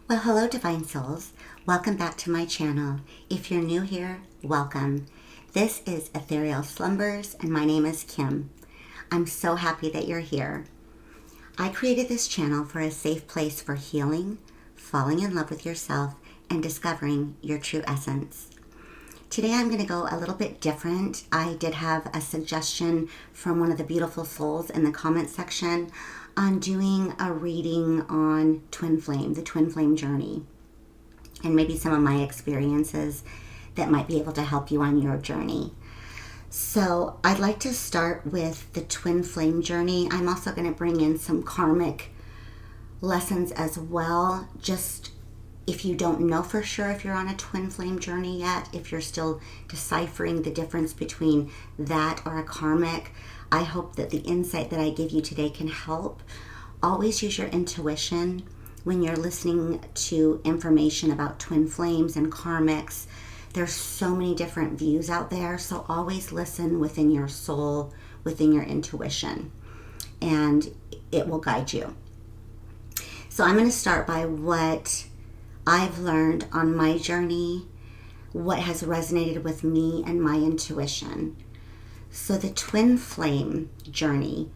Well, hello, Divine Souls. Welcome back to my channel. If you're new here, welcome. This is Ethereal Slumbers, and my name is Kim. I'm so happy that you're here. I created this channel for a safe place for healing, falling in love with yourself, and discovering your true essence. Today I'm going to go a little bit different. I did have a suggestion from one of the beautiful souls in the comment section on doing a reading on twin flame, the twin flame journey, and maybe some of my experiences that might be able to help you on your journey. So I'd like to start with the twin flame journey. I'm also going to bring in some karmic lessons as well, just if you don't know for sure if you're on a twin flame journey yet, if you're still deciphering the difference between that or a karmic. I hope that the insight that I give you today can help. Always use your intuition when you're listening to information about twin flames and karmics. There's so many different views out there, so always listen within your soul, within your intuition, and it will guide you. So I'm going to start by what I've learned on my journey, what has resonated with me and my intuition. So the twin flame journey,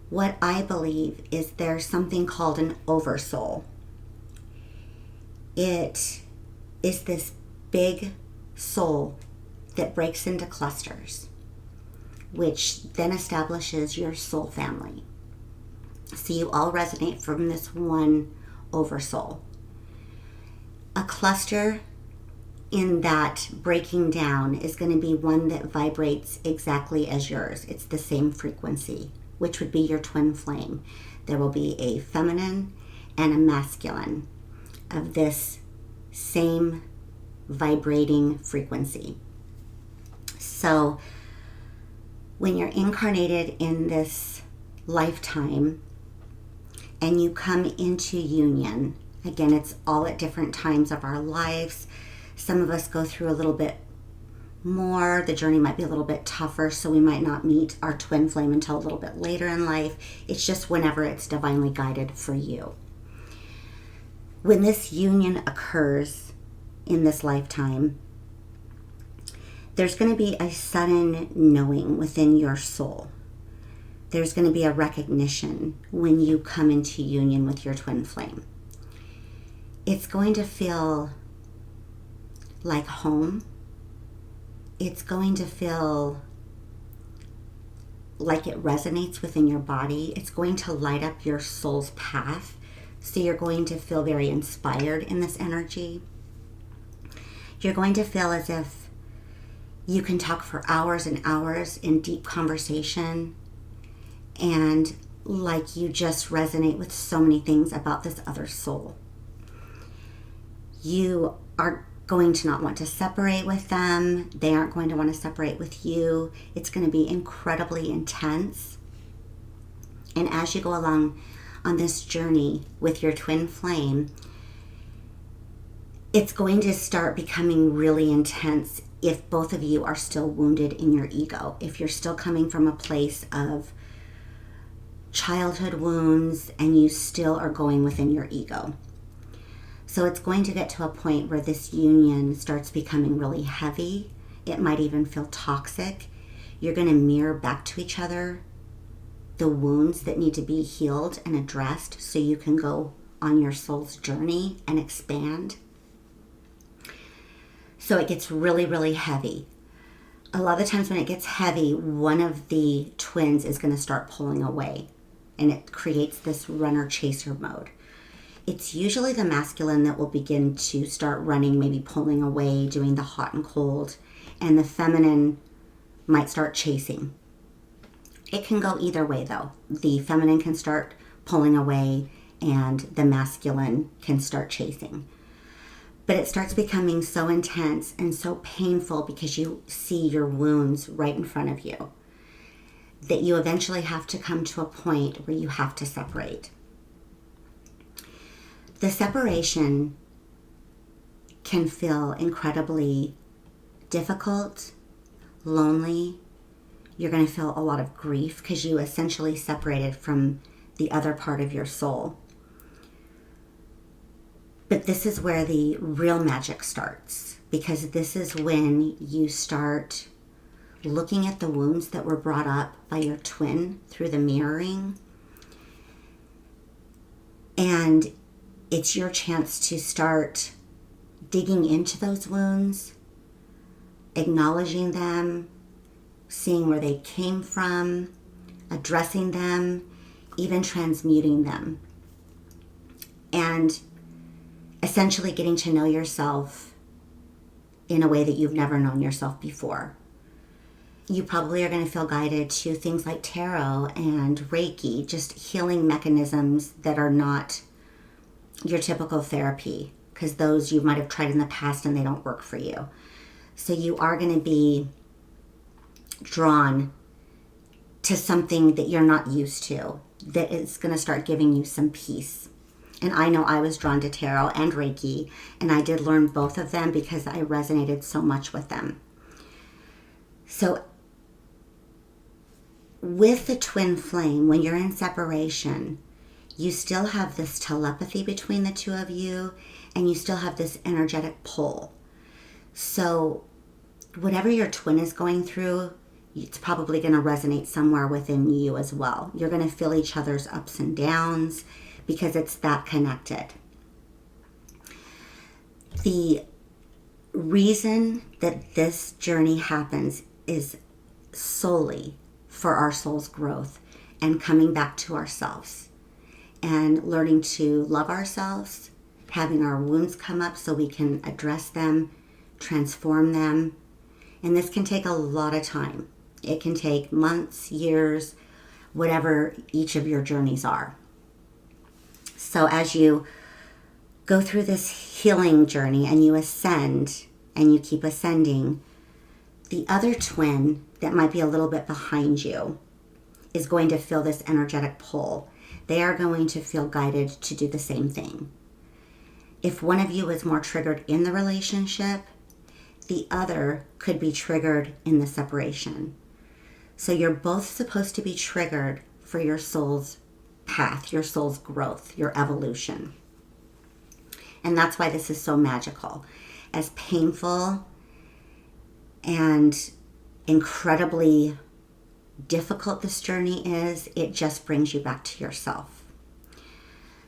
what I believe is there's something called an oversoul. It is this big soul that breaks into clusters, which then establishes your soul family. So you all resonate from this one oversoul. A cluster in that breaking down is going to be one that vibrates exactly as yours. It's the same frequency, which would be your twin flame. There will be a feminine and a masculine of this same vibrating frequency. So when you're incarnated in this lifetime and you come into union, again, it's all at different times of our lives. Some of us go through a little bit more. The journey might be a little bit tougher, so we might not meet our twin flame until a little bit later in life. It's just whenever it's divinely guided for you. When this union occurs in this lifetime, there's going to be a sudden knowing within your soul. There's going to be a recognition when you come into union with your twin flame. It's going to feel like home. It's going to feel like it resonates within your body. It's going to light up your soul's path. So you're going to feel very inspired in this energy. You're going to feel as if you can talk for hours and hours in deep conversation, and like you just resonate with so many things about this other soul. You are going to not want to separate with them. They aren't going to want to separate with you. It's going to be incredibly intense. And as you go along on this journey with your twin flame, it's going to start becoming really intense if both of you are still wounded in your ego. If you're still coming from a place of childhood wounds and you still are going within your ego. So it's going to get to a point where this union starts becoming really heavy. It might even feel toxic. You're going to mirror back to each other the wounds that need to be healed and addressed so you can go on your soul's journey and expand. So it gets really, really heavy. A lot of the times when it gets heavy, one of the twins is going to start pulling away, and it creates this runner-chaser mode. It's usually the masculine that will begin to start running, maybe pulling away, doing the hot and cold, and the feminine might start chasing. It can go either way, though. The feminine can start pulling away, and the masculine can start chasing. But it starts becoming so intense and so painful because you see your wounds right in front of you that you eventually have to come to a point where you have to separate. The separation can feel incredibly difficult, lonely. You're going to feel a lot of grief because you essentially separated from the other part of your soul. But this is where the real magic starts, because this is when you start looking at the wounds that were brought up by your twin through the mirroring. And it's your chance to start digging into those wounds, acknowledging them, seeing where they came from, addressing them, even transmuting them. And essentially getting to know yourself in a way that you've never known yourself before. You probably are going to feel guided to things like tarot and Reiki, just healing mechanisms that are not your typical therapy, because those you might have tried in the past and they don't work for you. So you are going to be drawn to something that you're not used to, that is going to start giving you some peace. And I know I was drawn to tarot and Reiki, and I did learn both of them because I resonated so much with them. So with the twin flame, when you're in separation, you still have this telepathy between the two of you, and you still have this energetic pull. So whatever your twin is going through, it's probably going to resonate somewhere within you as well. You're going to feel each other's ups and downs, because it's that connected. The reason that this journey happens is solely for our soul's growth and coming back to ourselves and learning to love ourselves, having our wounds come up so we can address them, transform them. And this can take a lot of time. It can take months, years, whatever each of your journeys are. So as you go through this healing journey and you ascend and you keep ascending, the other twin that might be a little bit behind you is going to feel this energetic pull. They are going to feel guided to do the same thing. If one of you is more triggered in the relationship, the other could be triggered in the separation. So you're both supposed to be triggered for your soul's path, your soul's growth, your evolution. And that's why this is so magical. As painful and incredibly difficult this journey is, it just brings you back to yourself.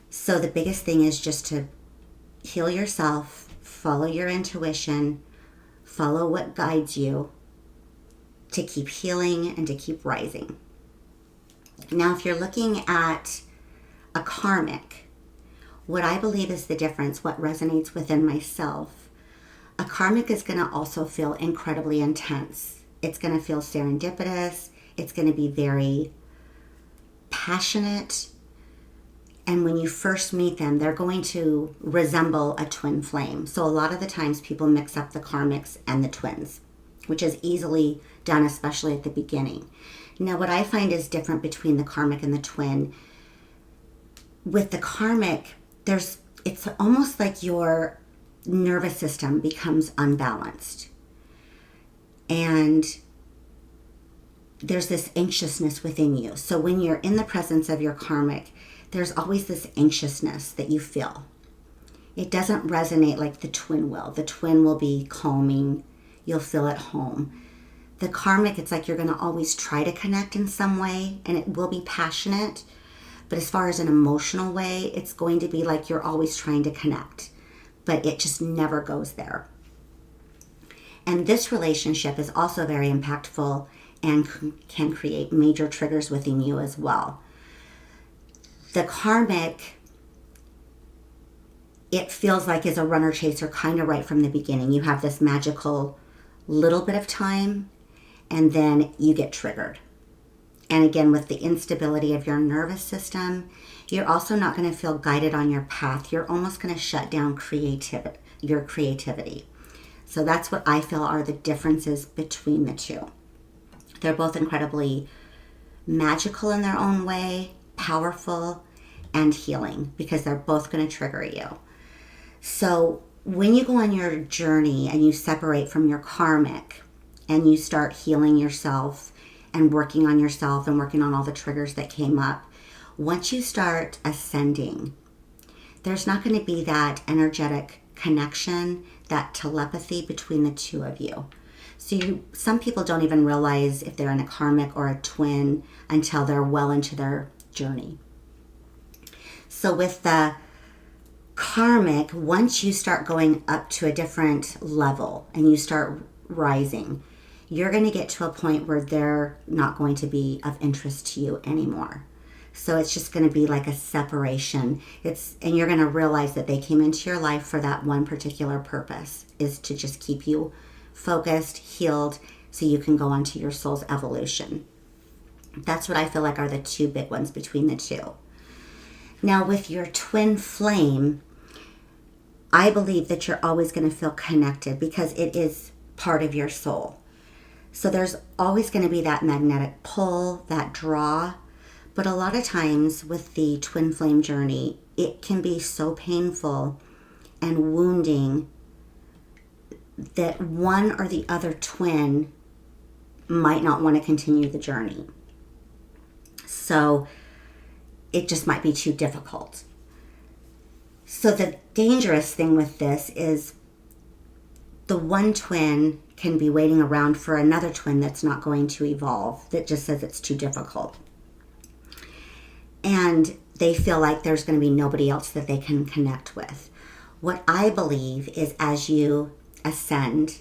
So the biggest thing is just to heal yourself, follow your intuition, follow what guides you to keep healing and to keep rising. Now, if you're looking at a karmic, what I believe is the difference, what resonates within myself, a karmic is going to also feel incredibly intense. It's going to feel serendipitous. It's going to be very passionate. And when you first meet them, they're going to resemble a twin flame. So a lot of the times people mix up the karmics and the twins, which is easily done, especially at the beginning. Now, what I find is different between the karmic and the twin. With the karmic, it's almost like your nervous system becomes unbalanced. And there's this anxiousness within you. So when you're in the presence of your karmic, there's always this anxiousness that you feel. It doesn't resonate like the twin will. The twin will be calming. You'll feel at home. The karmic, it's like you're going to always try to connect in some way, and it will be passionate. But as far as an emotional way, it's going to be like you're always trying to connect, but it just never goes there. And this relationship is also very impactful and can create major triggers within you as well. The karmic, it feels like is a runner chaser kind of right from the beginning. You have this magical little bit of time, and then you get triggered. And again, with the instability of your nervous system, you're also not going to feel guided on your path. You're almost going to shut down your creativity. So that's what I feel are the differences between the two. They're both incredibly magical in their own way, powerful, and healing, because they're both going to trigger you. So when you go on your journey and you separate from your karmic and you start healing yourself and working on yourself and working on all the triggers that came up, once you start ascending, there's not going to be that energetic connection, that telepathy between the two of you. So some people don't even realize if they're in a karmic or a twin until they're well into their journey. So with the karmic, once you start going up to a different level and you start rising, you're going to get to a point where they're not going to be of interest to you anymore. So it's just going to be like a separation. And you're going to realize that they came into your life for that one particular purpose, is to just keep you focused, healed, so you can go on to your soul's evolution. That's what I feel like are the two big ones between the two. Now with your twin flame, I believe that you're always going to feel connected because it is part of your soul. So there's always going to be that magnetic pull, that draw. But a lot of times with the twin flame journey, it can be so painful and wounding that one or the other twin might not want to continue the journey. So it just might be too difficult. So the dangerous thing with this is the one twin can be waiting around for another twin that's not going to evolve, that just says it's too difficult. And they feel like there's going to be nobody else that they can connect with. What I believe is as you ascend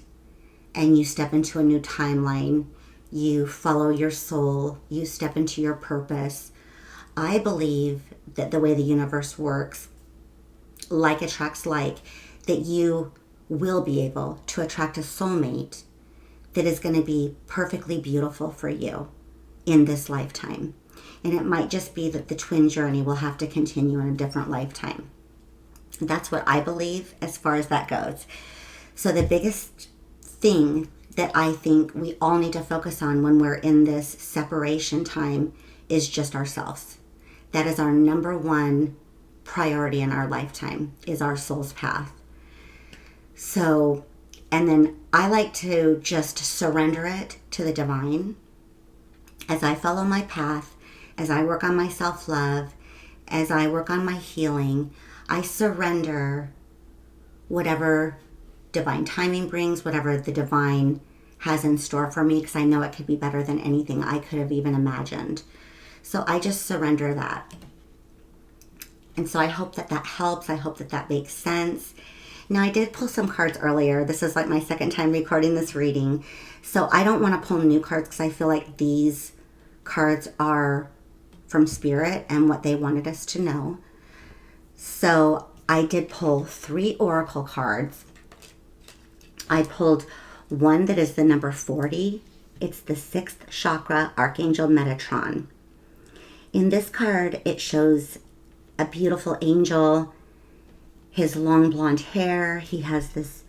and you step into a new timeline, you follow your soul, you step into your purpose, I believe that the way the universe works, like attracts like, that you will be able to attract a soulmate that is going to be perfectly beautiful for you in this lifetime. And it might just be that the twin journey will have to continue in a different lifetime. That's what I believe as far as that goes. So the biggest thing that I think we all need to focus on when we're in this separation time is just ourselves. That is our number one priority in our lifetime, is our soul's path. So, and then I like to just surrender it to the divine as I follow my path, as I work on my self-love, as I work on my healing. I surrender whatever divine timing brings, whatever the divine has in store for me, because I know it could be better than anything I could have even imagined. So I just surrender that. And so I hope that that helps. I hope that that makes sense. Now, I did pull some cards earlier. This is like my second time recording this reading. So I don't want to pull new cards because I feel like these cards are from Spirit and what they wanted us to know. So I did pull 3 oracle cards. I pulled one that is the number 40. It's the 6th chakra, Archangel Metatron. In this card, it shows a beautiful angel, his long blonde hair. He has this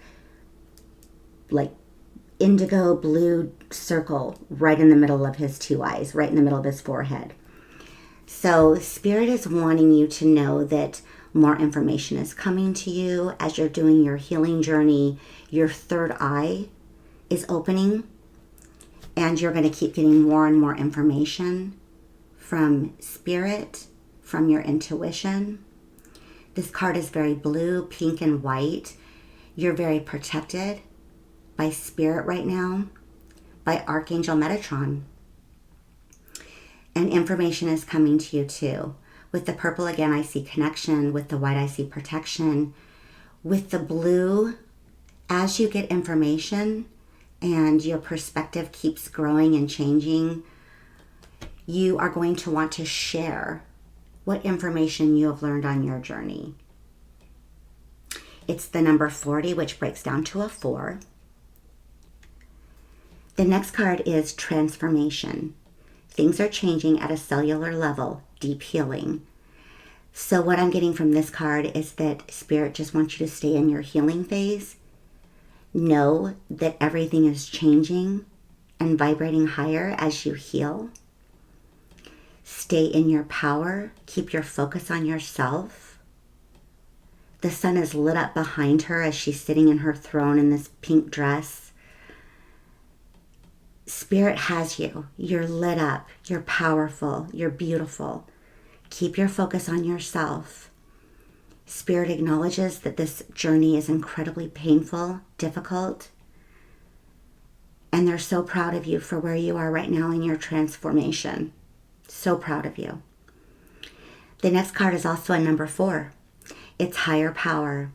like indigo blue circle right in the middle of his 2 eyes, right in the middle of his forehead. So Spirit is wanting you to know that more information is coming to you as you're doing your healing journey. Your 3rd eye is opening, and you're going to keep getting more and more information from Spirit, from your intuition. This card is very blue, pink, and white. You're very protected by Spirit right now, by Archangel Metatron. And information is coming to you too. With the purple, again, I see connection. With the white, I see protection. With the blue, as you get information and your perspective keeps growing and changing, you are going to want to share what information you have learned on your journey. It's the number 40, which breaks down to a 4. The next card is transformation. Things are changing at a cellular level, deep healing. So what I'm getting from this card is that Spirit just wants you to stay in your healing phase. Know that everything is changing and vibrating higher as you heal. Stay in your power. Keep your focus on yourself. The sun is lit up behind her as she's sitting in her throne in this pink dress. Spirit has you. You're lit up. You're powerful. You're beautiful. Keep your focus on yourself. Spirit acknowledges that this journey is incredibly painful, difficult, and they're so proud of you for where you are right now in your transformation. So proud of you. The next card is also a number 4. It's higher power.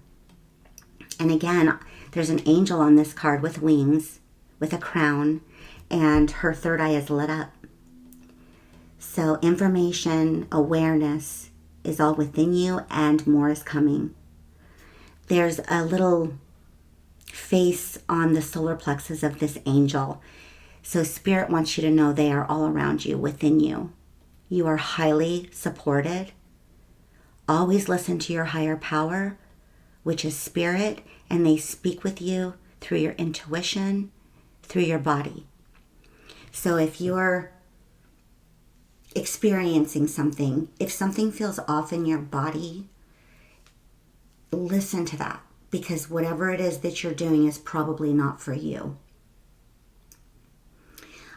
And again, there's an angel on this card with wings, with a crown, and her third eye is lit up. So information, awareness is all within you, and more is coming. There's a little face on the solar plexus of this angel. So Spirit wants you to know they are all around you, within you. You are highly supported. Always listen to your higher power, which is Spirit, and they speak with you through your intuition, through your body. So if you're experiencing something, if something feels off in your body, listen to that, because whatever it is that you're doing is probably not for you.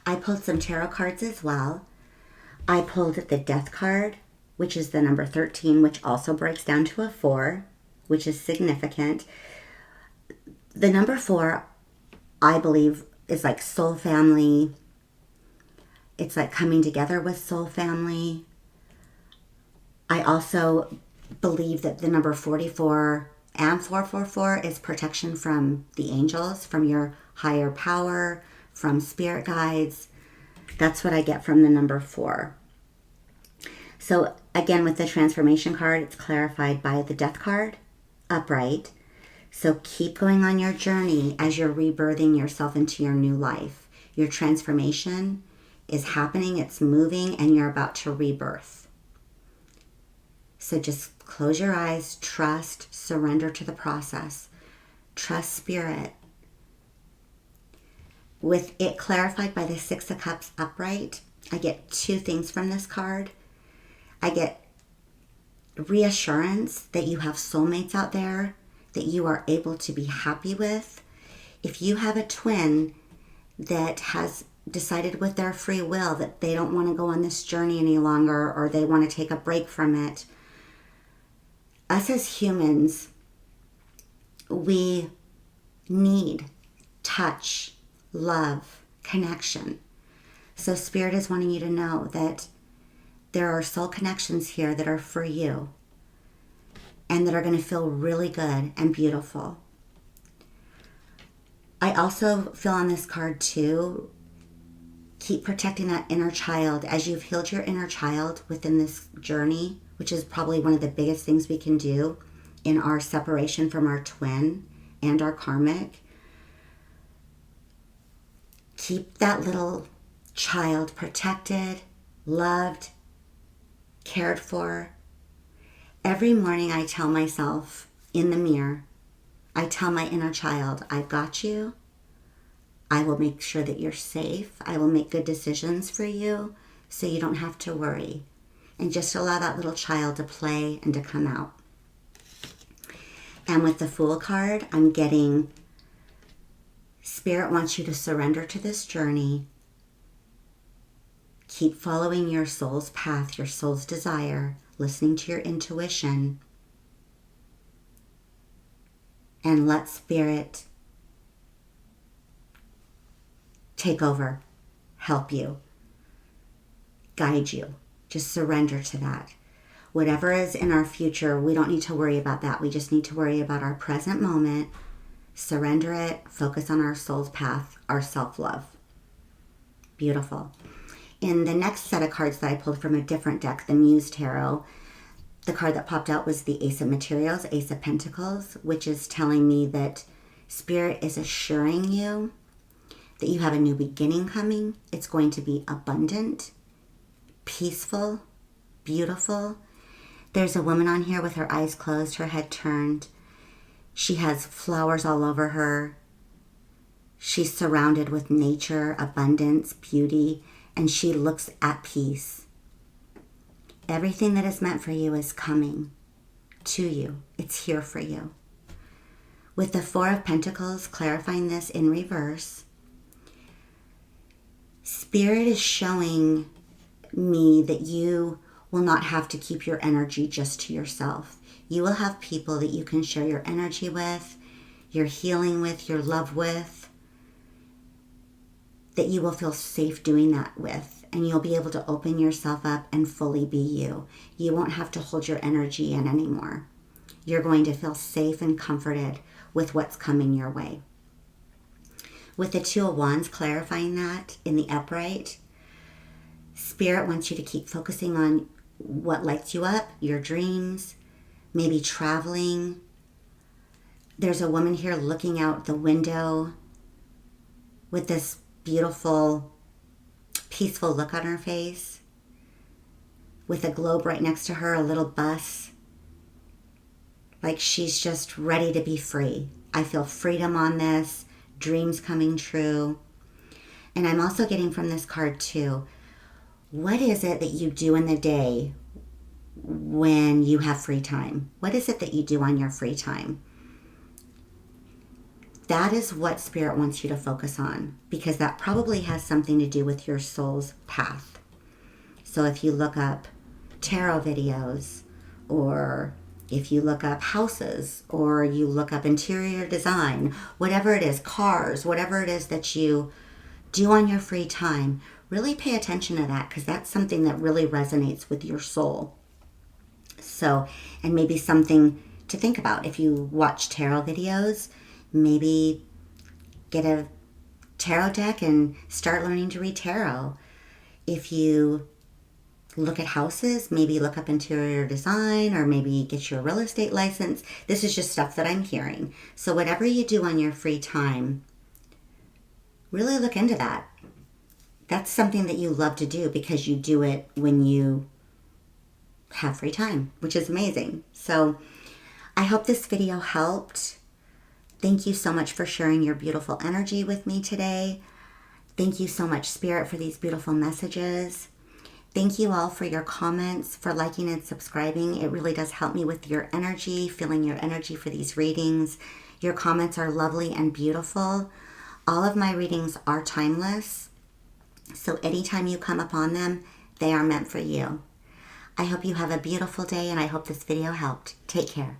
I pulled some tarot cards as well. I pulled the Death card, which is the number 13, which also breaks down to a 4, which is significant. The number 4, I believe, is like soul family. It's like coming together with soul family. I also believe that the number 44 and 444 is protection from the angels, from your higher power, from spirit guides. That's what I get from the number 4. So again, with the transformation card, it's clarified by the Death card, upright. So keep going on your journey as you're rebirthing yourself into your new life. Your transformation is happening, it's moving, and you're about to rebirth. So just close your eyes, trust, surrender to the process. Trust Spirit. With it clarified by the 6 of Cups upright, I get 2 things from this card. I get reassurance that you have soulmates out there that you are able to be happy with. If you have a twin that has decided with their free will that they don't want to go on this journey any longer, or they want to take a break from it, us as humans, we need touch, love, connection. So Spirit is wanting you to know that there are soul connections here that are for you and that are going to feel really good and beautiful. I also feel on this card too, keep protecting that inner child. As you've healed your inner child within this journey, which is probably one of the biggest things we can do in our separation from our twin and our karmic, keep that little child protected, loved, cared for. Every morning I tell myself in the mirror, I tell my inner child, I've got you. I will make sure that you're safe. I will make good decisions for you so you don't have to worry. And just allow that little child to play and to come out. And with the Fool card, I'm getting Spirit wants you to surrender to this journey. Keep following your soul's path, your soul's desire, listening to your intuition. And let Spirit take over, help you, guide you. Just surrender to that. Whatever is in our future, we don't need to worry about that. We just need to worry about our present moment, surrender it, focus on our soul's path, our self-love. Beautiful. In the next set of cards that I pulled from a different deck, the Muse Tarot, the card that popped out was the Ace of Materials, Ace of Pentacles, which is telling me that Spirit is assuring you that you have a new beginning coming. It's going to be abundant, peaceful, beautiful. There's a woman on here with her eyes closed, her head turned. She has flowers all over her. She's surrounded with nature, abundance, beauty, and she looks at peace. Everything that is meant for you is coming to you. It's here for you. With the Four of Pentacles clarifying this in reverse, Spirit is showing me that you will not have to keep your energy just to yourself. You will have people that you can share your energy with, your healing with, your love with, that you will feel safe doing that with. And you'll be able to open yourself up and fully be you. You won't have to hold your energy in anymore. You're going to feel safe and comforted with what's coming your way. With the Two of Wands clarifying that in the upright, Spirit wants you to keep focusing on what lights you up, your dreams, maybe traveling. There's a woman here looking out the window with this beautiful, peaceful look on her face, with a globe right next to her, a little bus, like she's just ready to be free. I feel freedom on this, dreams coming true. And I'm also getting from this card too, what is it that you do in the day when you have free time? What is it that you do on your free time? That is what Spirit wants you to focus on, because that probably has something to do with your soul's path. So if you look up tarot videos, or if you look up houses, or you look up interior design, whatever it is, cars, whatever it is that you do on your free time, really pay attention to that, because that's something that really resonates with your soul. So, and maybe something to think about. If you watch tarot videos, maybe get a tarot deck and start learning to read tarot. If you look at houses, maybe look up interior design, or maybe get your real estate license. This is just stuff that I'm hearing. So whatever you do on your free time, really look into that. That's something that you love to do because you do it when you have free time, which is amazing. So I hope this video helped. Thank you so much for sharing your beautiful energy with me today. Thank you so much, Spirit, for these beautiful messages. Thank you all for your comments, for liking and subscribing. It really does help me with your energy, feeling your energy for these readings. Your comments are lovely and beautiful. All of my readings are timeless. So anytime you come upon them, they are meant for you. I hope you have a beautiful day, and I hope this video helped. Take care.